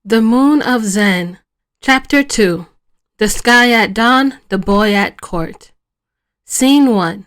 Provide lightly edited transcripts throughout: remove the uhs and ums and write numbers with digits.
The Moon of Xxene. Chapter 2. The Sky at Dawn, the Boy at Court. Scene 1.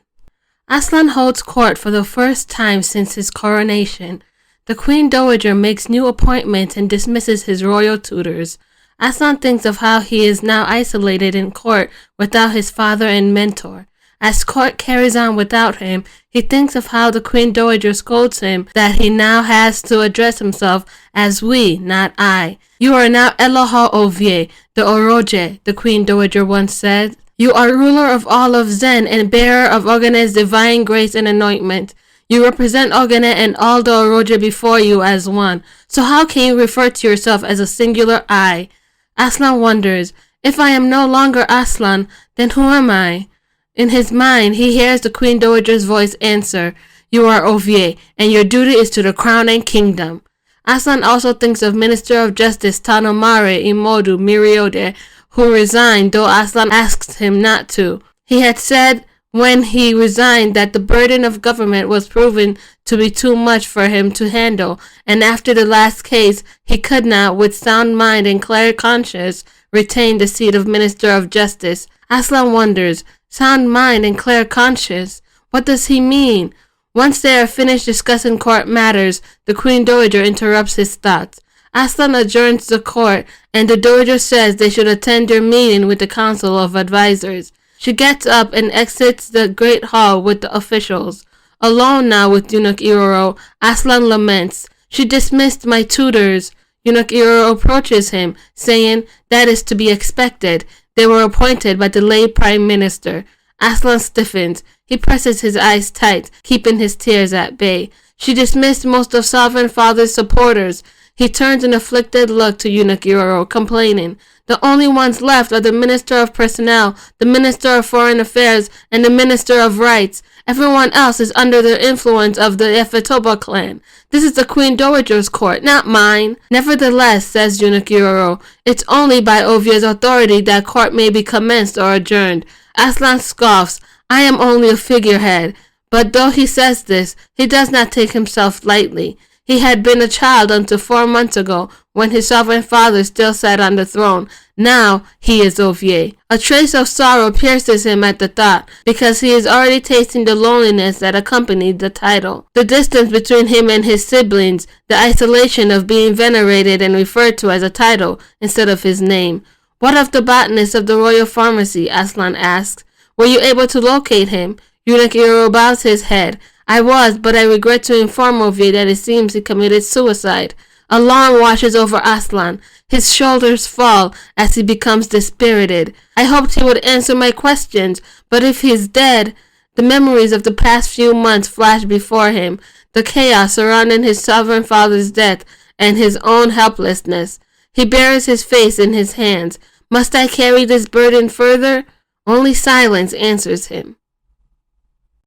Aslan holds court for the first time since his coronation. The Queen Dowager makes new appointments and dismisses his royal tutors. Aslan thinks of how he is now isolated in court without his father and mentor. As court carries on without him, he thinks of how the Queen Dowager scolds him that he now has to address himself as we, not I. You are now Eloha Ovie, the Oroje, the Queen Dowager once said. You are ruler of all of Xxene and bearer of Xxene's divine grace and anointment. You represent Xxene and all the Oroje before you as one. So how can you refer to yourself as a singular I? Aslan wonders, if I am no longer Aslan, then who am I? In his mind, he hears the Queen Dowager's voice answer, You are Ovie, and your duty is to the crown and kingdom. Aslan also thinks of Minister of Justice Tanomare Imodu Miriode, who resigned, though Aslan asked him not to. He had said when he resigned that the burden of government was proven to be too much for him to handle, and after the last case, he could not, with sound mind and clear conscience, retain the seat of Minister of Justice. Aslan wonders, sound mind and clear conscience? What does he mean? Once they are finished discussing court matters, the Queen Dowager interrupts his thoughts. Aslan adjourns the court, and the Dowager says they should attend their meeting with the Council of Advisors. She gets up and exits the great hall with the officials. Alone now with Eunuch Iroro, Aslan laments, She dismissed my tutors. Eunuch Iroro approaches him, saying, That is to be expected. They were appointed by the late Prime Minister. Aslan stiffens. He presses his eyes tight, keeping his tears at bay. She dismissed most of Sovereign Father's supporters. He turns an afflicted look to Eunuch Iroro, complaining, The only ones left are the Minister of Personnel, the Minister of Foreign Affairs, and the Minister of Rights. Everyone else is under the influence of the Efetoba clan. This is the Queen Dowager's court, not mine. Nevertheless, says Eunuch Iroro, it's only by Ovie's authority that court may be commenced or adjourned. Aslan scoffs, I am only a figurehead. But though he says this, he does not take himself lightly. He had been a child until 4 months ago, when his sovereign father still sat on the throne. Now he is Ovie. A trace of sorrow pierces him at the thought, because he is already tasting the loneliness that accompanied the title. The distance between him and his siblings, the isolation of being venerated and referred to as a title instead of his name. What of the botanist of the royal pharmacy? Aslan asks. Were you able to locate him? Eunuch Iroro bows his head. I was, but I regret to inform Ovie that it seems he committed suicide. Alarm washes over Aslan. His shoulders fall as he becomes dispirited. I hoped he would answer my questions, but if he's dead... The memories of the past few months flash before him, the chaos surrounding his sovereign father's death and his own helplessness. He buries his face in his hands. Must I carry this burden further? Only silence answers him.